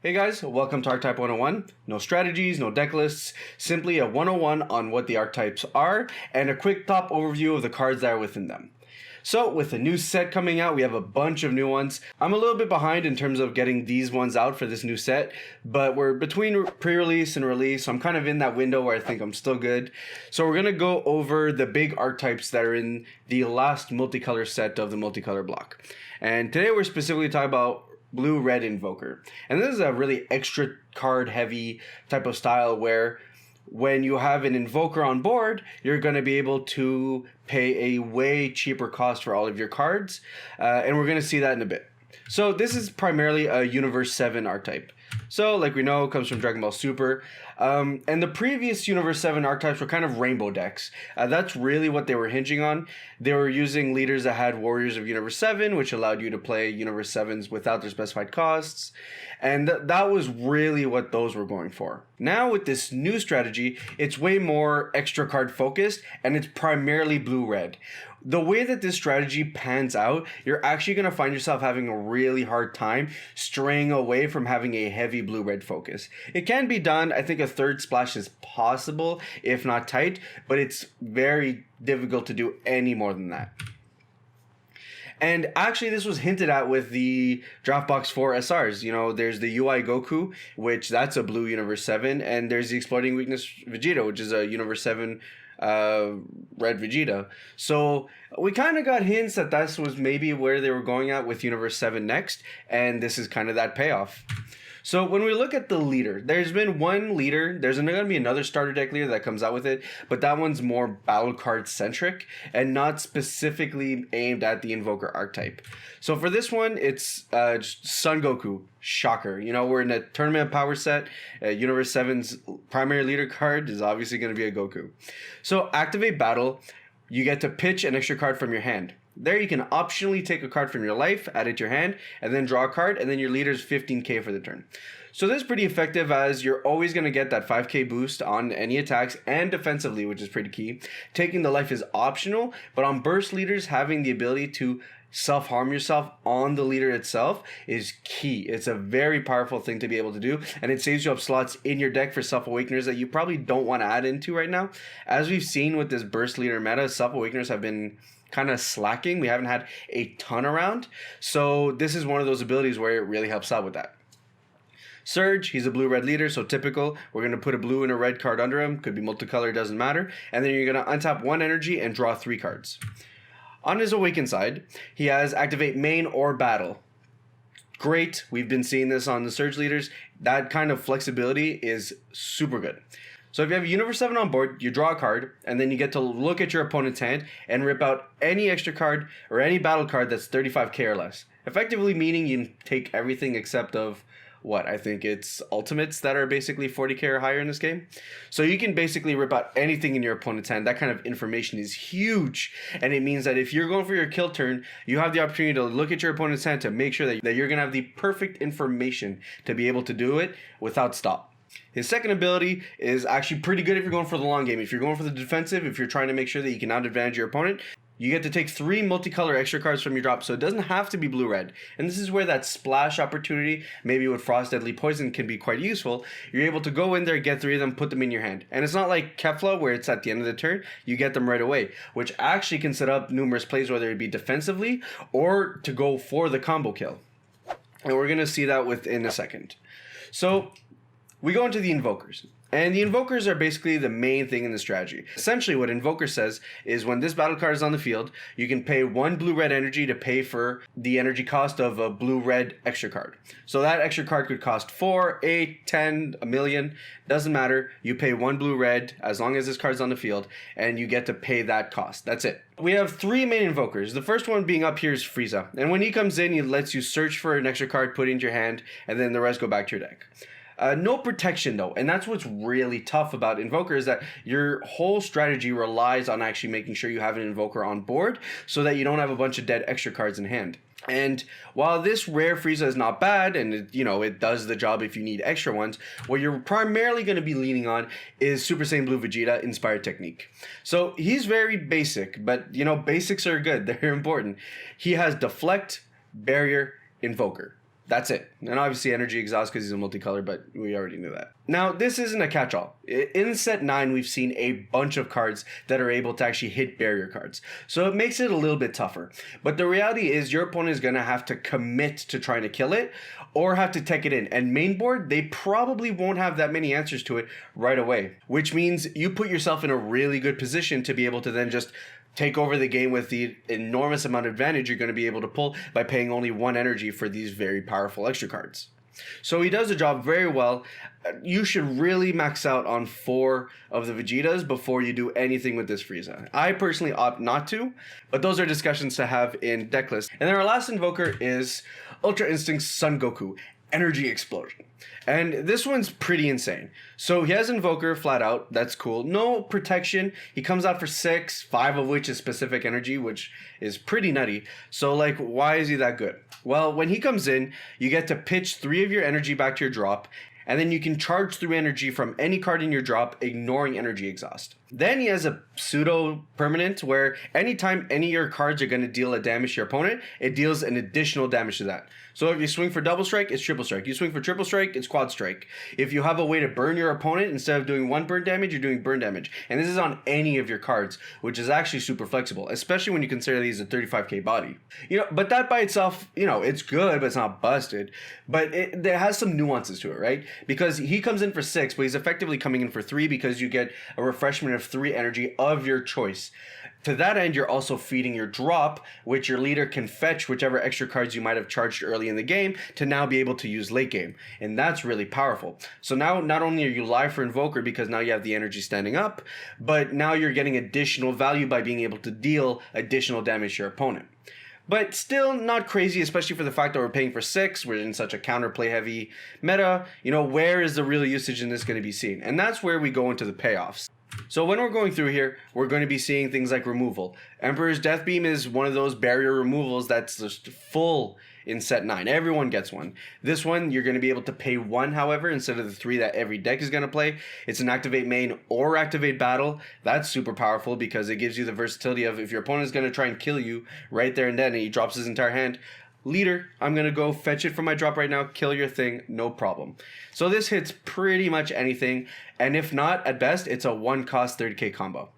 Hey guys, welcome to Archetype 101. No strategies, no deck lists, simply a 101 on what the archetypes are and a quick top overview of the cards that are within them. So with the new set coming out, we have a bunch of new ones. I'm a little bit behind in terms of getting these ones out for this new set, but we're between pre-release and release, so I'm kind of in that window where I think I'm still good. So we're going to go over the big archetypes that are in the last multicolor set of the multicolor block. And today we're specifically talking about blue Red Invoker. And this is a really extra card heavy type of style where when you have an Invoker on board, you're going to be able to pay a way cheaper cost for all of your cards. And we're going to see that in a bit. So this is primarily a Universe 7 archetype. So like we know, it comes from DragonBall Super. And the previous Universe 7 archetypes were kind of rainbow decks. That's really what they were hinging on. They were using leaders that had Warriors of Universe 7, which allowed you to play Universe 7s without their specified costs. And that was really what those were going for. Now with this new strategy, it's way more extra card focused, and it's primarily blue-red. The way that this strategy pans out, you're actually going to find yourself having a really hard time straying away from having a heavy blue-red focus. It can be done. I think a third splash is possible, if not tight, but it's very difficult to do any more than that. And actually, this was hinted at with the Draft Box 4 SRs. You know, there's the UI Goku, which that's a blue Universe 7, and there's the Exploding Weakness Vegeta, which is a Universe 7 red Vegeta. So we kind of got hints that this was maybe where they were going at with Universe 7 next, and this is kind of that payoff. So when we look at the leader, there's been one leader. There's going to be another starter deck leader that comes out with it, but that one's more battle card centric and not specifically aimed at the Invoker archetype. So for this one, it's Son Goku. Shocker. You know, we're in a tournament power set. Universe 7's primary leader card is obviously going to be a Goku. So activate battle. You get to pitch an extra card from your hand. There you can optionally take a card from your life, add it to your hand, and then draw a card, and then your leader's 15k for the turn. So this is pretty effective as you're always going to get that 5k boost on any attacks and defensively, which is pretty key. Taking the life is optional, but on burst leaders, having the ability to self-harm yourself on the leader itself is key. It's a very powerful thing to be able to do, and it saves you up slots in your deck for self-awakeners that you probably don't want to add into right now. As we've seen with this burst leader meta, self-awakeners have been kind of slacking. We haven't had a ton around, so this is one of those abilities where it really helps out with that. Surge, he's a blue-red leader, so typical. We're going to put a blue and a red card under him. Could be multicolor, doesn't matter. And then you're going to untap one energy and draw 3 cards. On his awakened side, he has activate main or battle. Great, we've been seeing this on the Surge leaders. That kind of flexibility is super good. So if you have Universe 7 on board, you draw a card, and then you get to look at your opponent's hand and rip out any extra card or any battle card that's 35k or less. Effectively meaning you can take everything except of what I think it's ultimates that are basically 40k or higher in this game. So you can basically rip out anything in your opponent's hand. That kind of information is huge, and it means that if you're going for your kill turn, you have the opportunity to look at your opponent's hand to make sure that you're going to have the perfect information to be able to do it without stop. His second ability is actually pretty good if you're going for the long game. If you're going for the defensive, if you're trying to make sure that you can out-advantage your opponent, you get to take 3 multicolor extra cards from your drop, so it doesn't have to be blue-red. And this is where that splash opportunity, maybe with Frost Deadly Poison, can be quite useful. You're able to go in there, get 3 of them, put them in your hand. And it's not like Kefla, where it's at the end of the turn, you get them right away, which actually can set up numerous plays, whether it be defensively or to go for the combo kill. And we're going to see that within a second. So we go into the Invokers. And the Invokers are basically the main thing in the strategy. Essentially, what Invoker says is when this battle card is on the field, you can pay 1 blue-red energy to pay for the energy cost of a blue-red extra card. So that extra card could cost 4, 8, 10, a million. Doesn't matter. You pay 1 blue-red as long as this card's on the field, and you get to pay that cost. That's it. We have 3 main Invokers. The first one being up here is Frieza. And when he comes in, he lets you search for an extra card, put it into your hand, and then the rest go back to your deck. No protection though, and that's what's really tough about Invoker is that your whole strategy relies on actually making sure you have an Invoker on board so that you don't have a bunch of dead extra cards in hand. And while this rare Frieza is not bad, and it does the job if you need extra ones, what you're primarily going to be leaning on is Super Saiyan Blue Vegeta Inspired Technique. So he's very basic, but basics are good. They're important. He has Deflect, Barrier, Invoker. That's it. And obviously energy exhaust because he's a multicolor, but we already knew that. Now, this isn't a catch-all. In set 9, we've seen a bunch of cards that are able to actually hit barrier cards. So it makes it a little bit tougher. But the reality is your opponent is going to have to commit to trying to kill it or have to tech it in. And main board, they probably won't have that many answers to it right away, which means you put yourself in a really good position to be able to then just take over the game with the enormous amount of advantage you're going to be able to pull by paying only 1 energy for these very powerful extra cards. So he does the job very well. You should really max out on 4 of the Vegetas before you do anything with this Frieza. I personally opt not to, but those are discussions to have in deck list. And then our last Invoker is Ultra Instinct Son Goku, Energy Explosion. And this one's pretty insane. So he has Invoker flat out, that's cool. No protection, he comes out for 6, 5 of which is specific energy, which is pretty nutty. So like, why is he that good? Well, when he comes in, you get to pitch 3 of your energy back to your drop, and then you can charge 3 energy from any card in your drop, ignoring energy exhaust. Then he has a pseudo permanent where anytime any of your cards are going to deal a damage to your opponent, it deals an additional damage to that. So if you swing for double strike, it's triple strike. You swing for triple strike, it's quad strike. If you have a way to burn your opponent, instead of doing 1 burn damage, you're doing burn damage. And this is on any of your cards, which is actually super flexible, especially when you consider these a 35k body. But that by itself, it's good, but it's not busted. But it has some nuances to it, right? Because he comes in for 6, but he's effectively coming in for 3 because you get a refreshment of 3 energy of your choice. To that end, you're also feeding your drop, which your leader can fetch whichever extra cards you might have charged early in the game to now be able to use late game. And that's really powerful. So now not only are you live for Invoker because now you have the energy standing up, but now you're getting additional value by being able to deal additional damage to your opponent. But still not crazy, especially for the fact that we're paying for 6. We're in such a counterplay heavy meta. Where is the real usage in this going to be seen? And that's where we go into the payoffs. So when we're going through here, we're going to be seeing things like removal. Emperor's Death Beam is one of those barrier removals that's just full in set 9. Everyone gets one. This one, you're going to be able to pay 1, however, instead of the 3 that every deck is going to play. It's an activate main or activate battle. That's super powerful because it gives you the versatility of if your opponent is going to try and kill you right there and then and he drops his entire hand, leader, I'm going to go fetch it from my drop right now, kill your thing, no problem. So this hits pretty much anything, and if not, at best, it's a 1 cost 30k combo.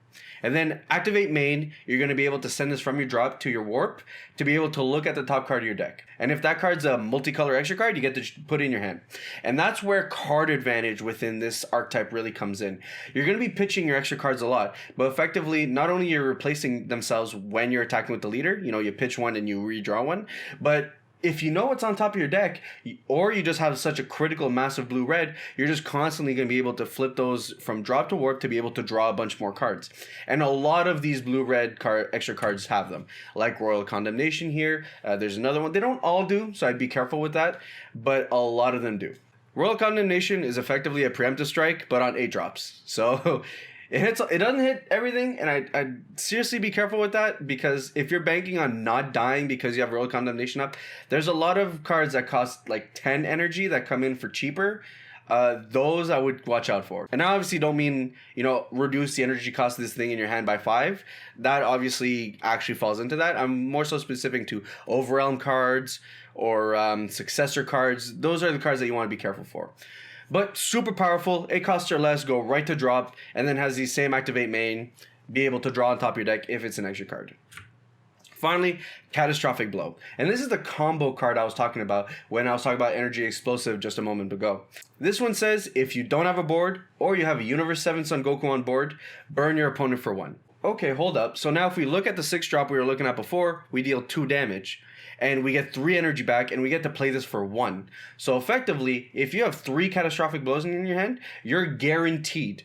And then activate main, you're going to be able to send this from your drop to your warp to be able to look at the top card of your deck. And if that card's a multicolor extra card, you get to put it in your hand. And that's where card advantage within this archetype really comes in. You're going to be pitching your extra cards a lot, but effectively, not only you're replacing themselves when you're attacking with the leader, you pitch 1 and you redraw 1, but if you know what's on top of your deck, or you just have such a critical massive blue-red, you're just constantly going to be able to flip those from drop to warp to be able to draw a bunch more cards. And a lot of these blue-red extra cards have them, like Royal Condemnation here. There's another one. They don't all do, so I'd be careful with that, but a lot of them do. Royal Condemnation is effectively a preemptive strike, but on 8 drops. So it doesn't hit everything, and I'd seriously be careful with that, because if you're banking on not dying because you have Royal Condemnation up, there's a lot of cards that cost like 10 energy that come in for cheaper. Those I would watch out for. And I obviously don't mean, reduce the energy cost of this thing in your hand by 5. That obviously actually falls into that. I'm more so specific to Overwhelm cards or Successor cards. Those are the cards that you want to be careful for. But super powerful, 8 costs or less, go right to drop, and then has the same activate main, be able to draw on top of your deck if it's an extra card. Finally, Catastrophic Blow. And this is the combo card I was talking about when I was talking about Energy Explosive just a moment ago. This one says, if you don't have a board, or you have a Universe 7 Son Goku on board, burn your opponent for 1. Okay, hold up. So now if we look at the 6 drop we were looking at before, we deal 2 damage. And we get 3 energy back, and we get to play this for 1. So effectively, if you have 3 Catastrophic Blows in your hand, you're guaranteed,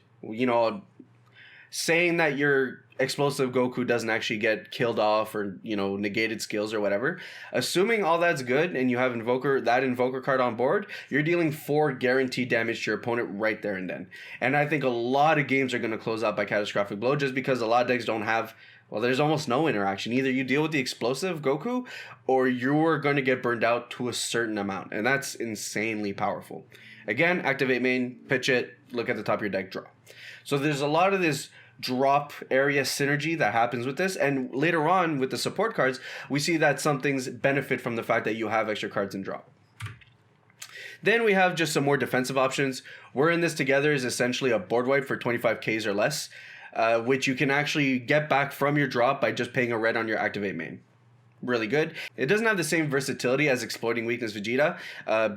saying that your Explosive Goku doesn't actually get killed off or, negated skills or whatever. Assuming all that's good and you have that Invoker card on board, you're dealing 4 guaranteed damage to your opponent right there and then. And I think a lot of games are going to close out by Catastrophic Blow just because a lot of decks don't have, there's almost no interaction. Either you deal with the Explosive Goku or you're going to get burned out to a certain amount. And that's insanely powerful. Again, activate main, pitch it, look at the top of your deck, draw. So there's a lot of this drop area synergy that happens with this, and later on with the support cards we see that some things benefit from the fact that you have extra cards in drop. Then we have just some more defensive options. We're in this together is essentially a board wipe for 25Ks or less, which you can actually get back from your drop by just paying a red on your activate main. Really good. It doesn't have the same versatility as Exploiting Weakness Vegeta,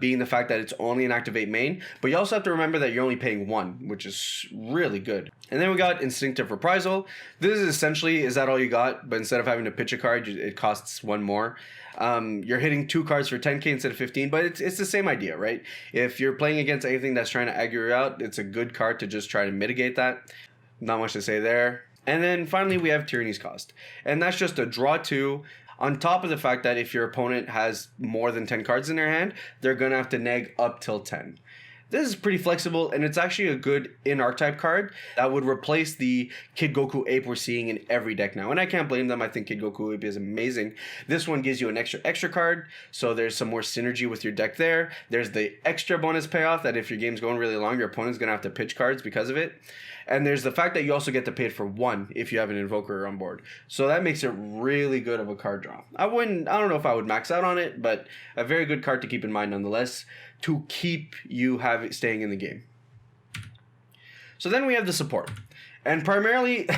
being the fact that it's only an activate main, but you also have to remember that you're only paying 1, which is really good. And then we got Instinctive Reprisal. This is essentially, is that all you got? But instead of having to pitch a card, it costs 1 more. You're hitting 2 cards for 10k instead of 15, but it's the same idea, right? If you're playing against anything that's trying to aggro you out, it's a good card to just try to mitigate that. Not much to say there. And then finally we have Tyranny's Cost, and that's just a draw 2, on top of the fact that if your opponent has more than 10 cards in their hand, they're going to have to neg up till 10. This is pretty flexible, and it's actually a good in-archetype card that would replace the Kid Goku Ape we're seeing in every deck now. And I can't blame them. I think Kid Goku Ape is amazing. This one gives you an extra card, so there's some more synergy with your deck there. There's the extra bonus payoff that if your game's going really long, your opponent's going to have to pitch cards because of it. And there's the fact that you also get to pay it for 1 if you have an Invoker on board. So that makes it really good of a card draw. I don't know if I would max out on it, but a very good card to keep in mind nonetheless, to keep you staying in the game. So then we have the support. And primarily,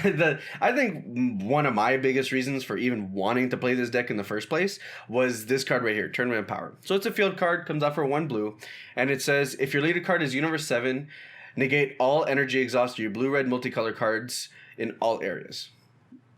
I think one of my biggest reasons for even wanting to play this deck in the first place was this card right here, Tournament of Power. So it's a field card, comes out for 1 blue, and it says, if your leader card is Universe 7, negate all energy exhaust your blue-red multicolor cards in all areas.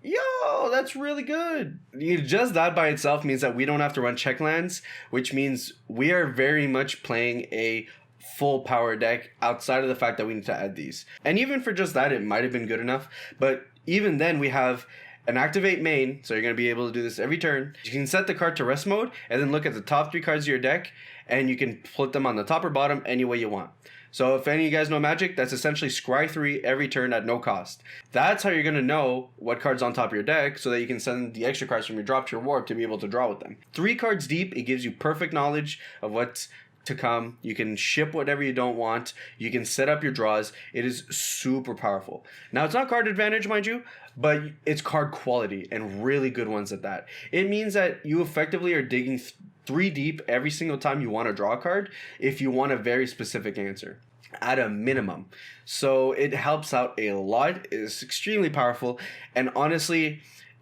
Yo, that's really good. Just that by itself means that we don't have to run check lands, which means we are very much playing a full power deck outside of the fact that we need to add these. And even for just that, it might have been good enough. But even then, we have an activate main, so you're going to be able to do this every turn. You can set the card to rest mode, and then look at the top 3 cards of your deck, and you can put them on the top or bottom any way you want. So if any of you guys know Magic, that's essentially scry 3 every turn at no cost. That's how you're going to know what card's on top of your deck, so that you can send the extra cards from your drop to your warp to be able to draw with them. 3 cards deep, it gives you perfect knowledge of what's to come. You can ship whatever you don't want. You can set up your draws. It is super powerful. Now, it's not card advantage, mind you, but it's card quality, and really good ones at that. It means that you effectively are digging 3 deep every single time you want to draw a card if you want a very specific answer at a minimum. So it helps out a lot. It's extremely powerful, and honestly,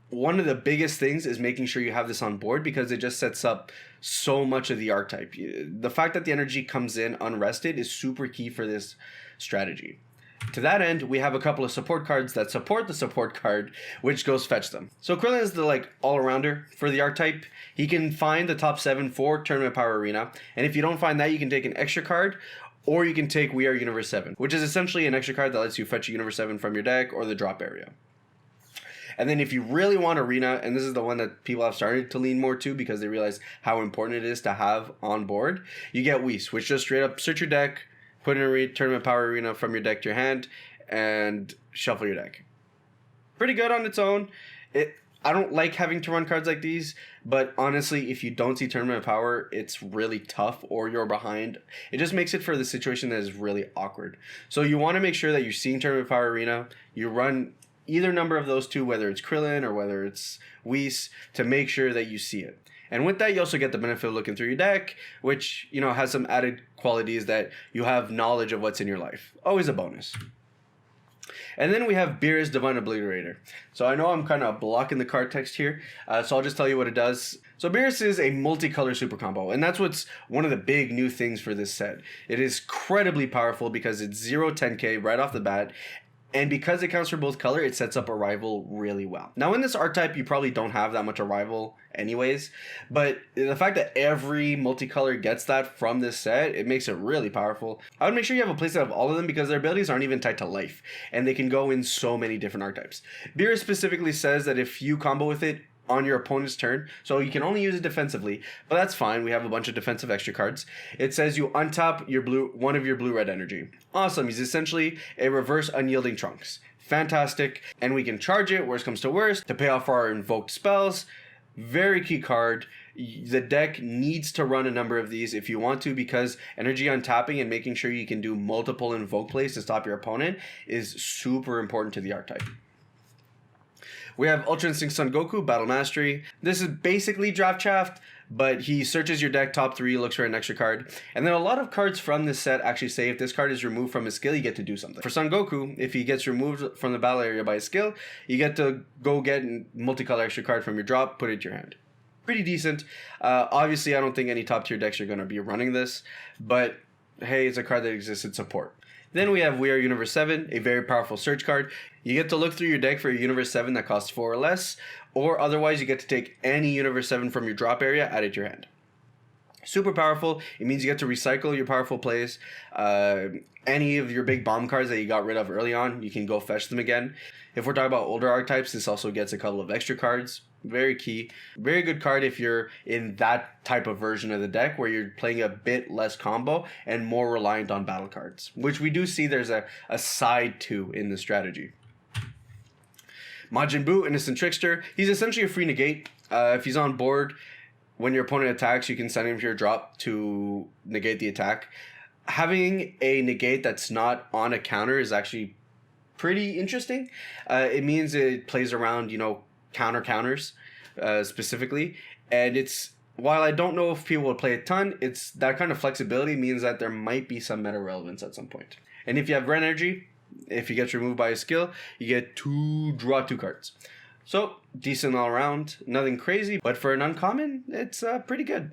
one of the biggest things is making sure you have this on board, because it just sets up so much of the archetype. The fact that the energy comes in unrested is super key for this strategy. To that end, we have a couple of support cards that support the support card, which goes fetch them. So Krillin is the all-arounder for the archetype. He can find the top 7 for Tournament Power Arena, and if you don't find that, you can take an extra card, or you can take We Are Universe 7, which is essentially an extra card that lets you fetch a Universe 7 from your deck or the drop area. And then if you really want Arena, and this is the one that people have started to lean more to because they realize how important it is to have on board, you get Whis, which just straight up search your deck, put in a Tournament Power Arena from your deck to your hand, and shuffle your deck. Pretty good on its own. I don't like having to run cards like these, but honestly, if you don't see Tournament of Power, it's really tough, or you're behind. It just makes it for the situation that is really awkward. So you want to make sure that you're seeing Tournament of Power Arena. You run either number of those 2, whether it's Krillin or whether it's Whis, to make sure that you see it. And with that, you also get the benefit of looking through your deck, which, has some added qualities that you have knowledge of what's in your life. Always a bonus. And then we have Beerus Divine Obliterator. So I know I'm kind of blocking the card text here, so I'll just tell you what it does. So Beerus is a multicolor super combo, and that's what's one of the big new things for this set. It is incredibly powerful because it's 0-10k right off the bat, and because it counts for both color, it sets up Arrival really well. Now in this archetype, you probably don't have that much Arrival anyways, but the fact that every multicolor gets that from this set, it makes it really powerful. I would make sure you have a playset of all of them, because their abilities aren't even tied to life, and they can go in so many different archetypes. Beerus specifically says that if you combo with it on your opponent's turn, so you can only use it defensively, but that's fine. We have a bunch of defensive extra cards. It says you untap one of your blue-red energy. Awesome. He's essentially a reverse unyielding Trunks. Fantastic. And we can charge it, worst comes to worst, to pay off for our invoked spells. Very key card. The deck needs to run a number of these if you want to, because energy untapping and making sure you can do multiple invoke plays to stop your opponent is super important to the archetype. We have Ultra Instinct Son Goku, Battle Mastery. This is basically Draft Shaft, but he searches your deck top 3, looks for an extra card. And then a lot of cards from this set actually say if this card is removed from his skill, you get to do something. For Son Goku, if he gets removed from the battle area by his skill, you get to go get a multicolor extra card from your drop, put it to your hand. Pretty decent. Obviously, I don't think any top tier decks are going to be running this, but hey, it's a card that exists in support. Then we have We Are Universe 7, a very powerful search card. You get to look through your deck for a Universe 7 that costs 4 or less, or otherwise you get to take any Universe 7 from your drop area, add it to your hand. Super powerful. It means you get to recycle your powerful plays. Any of your big bomb cards that you got rid of early on, you can go fetch them again. If we're talking about older archetypes, this also gets a couple of extra cards. Very key. Very good card if you're in that type of version of the deck where you're playing a bit less combo and more reliant on battle cards, which we do see there's a side to in the strategy. Majin Buu, Innocent Trickster. He's essentially a free negate. If he's on board, when your opponent attacks, you can send him to your drop to negate the attack. Having a negate that's not on a counter is actually pretty interesting. It means it plays around, counters specifically, and it's, while I don't know if people will play a ton, it's that kind of flexibility means that there might be some meta relevance at some point. And if you have Red Energy, if he gets removed by a skill, you get to draw 2 cards. So decent all around, nothing crazy, but for an uncommon, it's pretty good.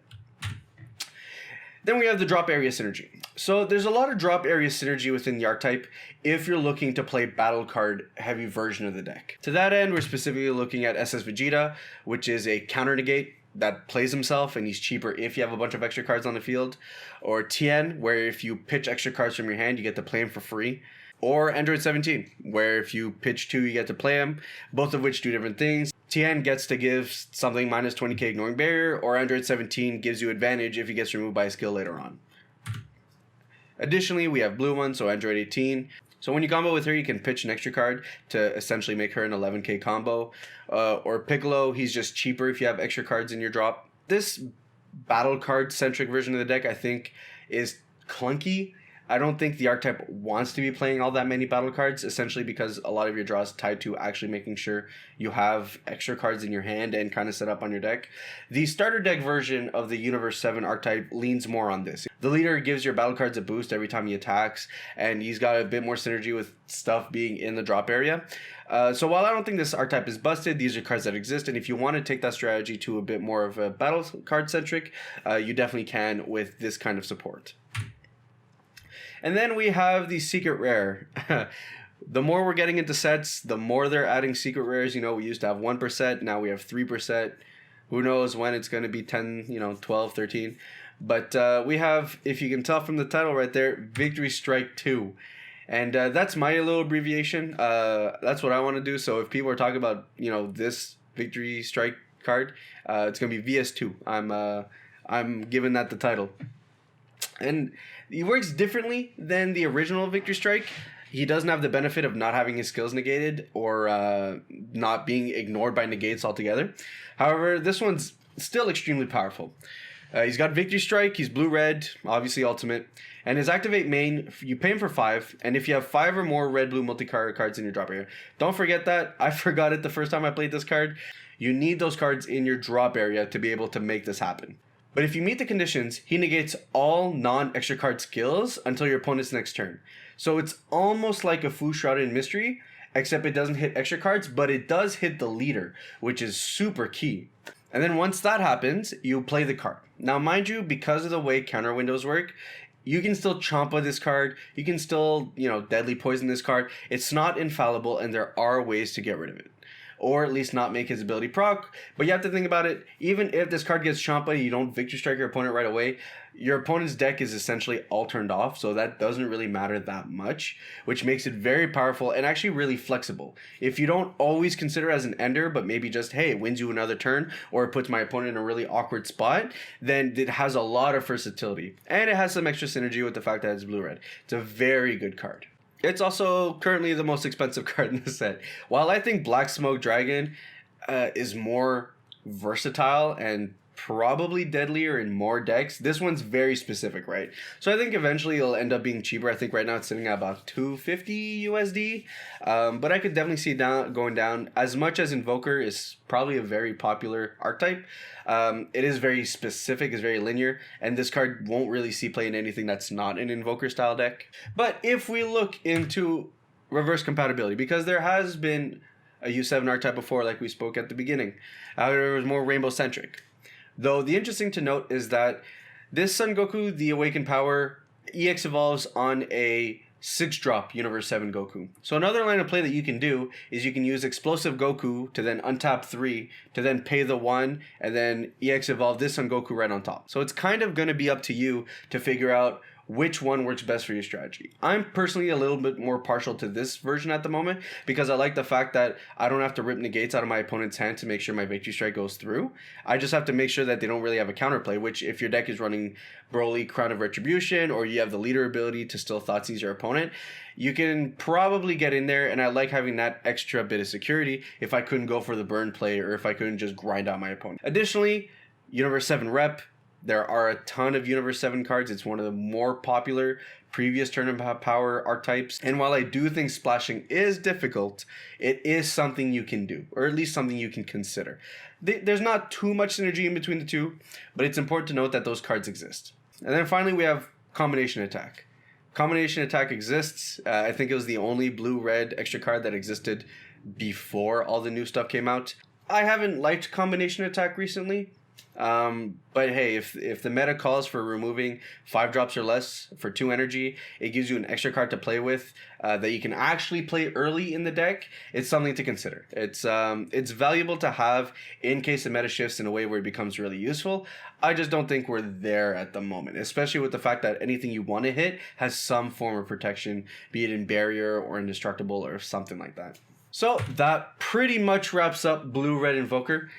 Then we have the drop area synergy. So there's a lot of drop area synergy within the archetype if you're looking to play battle card heavy version of the deck. To that end, we're specifically looking at SS Vegeta, which is a counter negate that plays himself and he's cheaper if you have a bunch of extra cards on the field. Or Tien, where if you pitch extra cards from your hand, you get to play him for free. Or Android 17, where if you pitch 2, you get to play him, both of which do different things. Tien gets to give something minus 20k ignoring barrier, or Android 17 gives you advantage if he gets removed by a skill later on. Additionally, we have blue one, so Android 18. So when you combo with her, you can pitch an extra card to essentially make her an 11k combo. Or Piccolo, he's just cheaper if you have extra cards in your drop. This battle card centric version of the deck, I think, is clunky. I don't think the archetype wants to be playing all that many battle cards, essentially because a lot of your draw is tied to actually making sure you have extra cards in your hand and kind of set up on your deck. The starter deck version of the Universe 7 archetype leans more on this. The leader gives your battle cards a boost every time he attacks, and he's got a bit more synergy with stuff being in the drop area. So while I don't think this archetype is busted, these are cards that exist, and if you want to take that strategy to a bit more of a battle card centric, you definitely can with this kind of support. And then we have the secret rare. The more we're getting into sets, the more they're adding secret rares. We used to have 1%, now we have 3%. Who knows when it's going to be 10, 12, 13. But we have, if you can tell from the title right there, Victory Strike 2. And that's my little abbreviation. That's what I want to do. So if people are talking about, this Victory Strike card, it's going to be VS2. I'm giving that the title. And he works differently than the original Victory Strike. He doesn't have the benefit of not having his skills negated or not being ignored by negates altogether. However, this one's still extremely powerful. He's got Victory Strike, he's blue-red, obviously ultimate, and his activate main, you pay him for 5, and if you have 5 or more red-blue multi-card cards in your drop area, don't forget that. I forgot it the first time I played this card. You need those cards in your drop area to be able to make this happen. But if you meet the conditions, he negates all non-extra card skills until your opponent's next turn. So it's almost like a Fu Shrouded Mystery, except it doesn't hit extra cards, but it does hit the leader, which is super key. And then once that happens, you play the card. Now mind you, because of the way counter windows work, you can still Champa this card, you can still, deadly poison this card. It's not infallible, and there are ways to get rid of it. Or at least not make his ability proc. But you have to think about it, even if this card gets Champa, you don't Victory Strike your opponent right away, your opponent's deck is essentially all turned off, so that doesn't really matter that much, which makes it very powerful and actually really flexible. If you don't always consider it as an ender, but maybe just, hey, it wins you another turn, or it puts my opponent in a really awkward spot, then it has a lot of versatility. And it has some extra synergy with the fact that it's blue-red. It's a very good card. It's also currently the most expensive card in the set. While I think Black Smoke Dragon is more versatile and probably deadlier in more decks. This one's very specific, right? So I think eventually it'll end up being cheaper. I think right now it's sitting at about 250 USD. But I could definitely see going down. As much as Invoker is probably a very popular archetype, it is very specific, it's very linear, and this card won't really see play in anything that's not an Invoker style deck. But if we look into reverse compatibility, because there has been a U7 archetype before, like we spoke at the beginning. However, it was more rainbow centric. Though the interesting to note is that this Sun Goku, the Awakened Power, EX evolves on a 6-drop Universe 7 Goku. So another line of play that you can do is you can use Explosive Goku to then untap 3, to then pay the 1, and then EX evolve this Sun Goku right on top. So it's kind of going to be up to you to figure out which one works best for your strategy. I'm personally a little bit more partial to this version at the moment because I like the fact that I don't have to rip negates out of my opponent's hand to make sure my Victory Strike goes through. I just have to make sure that they don't really have a counterplay, which if your deck is running Broly, Crown of Retribution, or you have the leader ability to still Thoughtseize your opponent, you can probably get in there, and I like having that extra bit of security if I couldn't go for the burn play or if I couldn't just grind out my opponent. Additionally, Universe 7 Rep. There are a ton of Universe 7 cards. It's one of the more popular previous Tournament Power archetypes. And while I do think splashing is difficult, it is something you can do, or at least something you can consider. There's not too much synergy in between the two, but it's important to note that those cards exist. And then finally, we have Combination Attack. Combination Attack exists. I think it was the only blue-red extra card that existed before all the new stuff came out. I haven't liked Combination Attack recently. But hey, if the meta calls for removing 5 drops or less for 2 energy, it gives you an extra card to play with that you can actually play early in the deck. It's something to consider. It's valuable to have in case the meta shifts in a way where it becomes really useful. I just don't think we're there at the moment, especially with the fact that anything you want to hit has some form of protection, be it in barrier or indestructible or something like that. So that pretty much wraps up Blue-Red Invoker.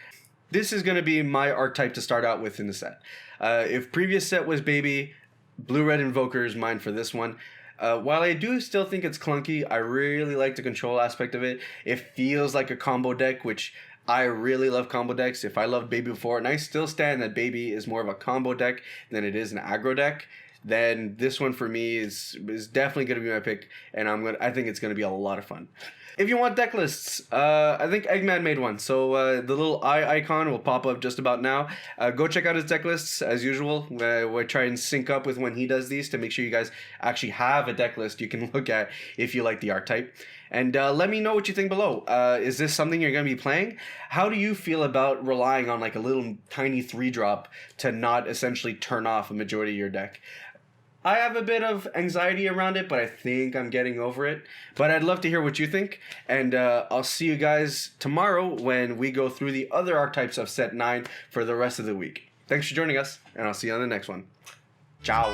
This is going to be my archetype to start out with in the set. If previous set was Baby, Blue-Red Invoker is mine for this one. While I do still think it's clunky, I really like the control aspect of it. It feels like a combo deck, which I really love combo decks. If I loved Baby before, and I still stand that Baby is more of a combo deck than it is an aggro deck, then this one for me is definitely going to be my pick, and I think it's going to be a lot of fun. If you want deck lists, I think Eggman made one, so the little eye icon will pop up just about now. Go check out his deck lists, as usual. We'll try and sync up with when he does these to make sure you guys actually have a deck list you can look at if you like the archetype. And let me know what you think below. Is this something you're going to be playing? How do you feel about relying on like a little tiny 3-drop to not essentially turn off a majority of your deck? I have a bit of anxiety around it, but I think I'm getting over it. But I'd love to hear what you think, and I'll see you guys tomorrow when we go through the other archetypes of Set 9 for the rest of the week. Thanks for joining us, and I'll see you on the next one. Ciao!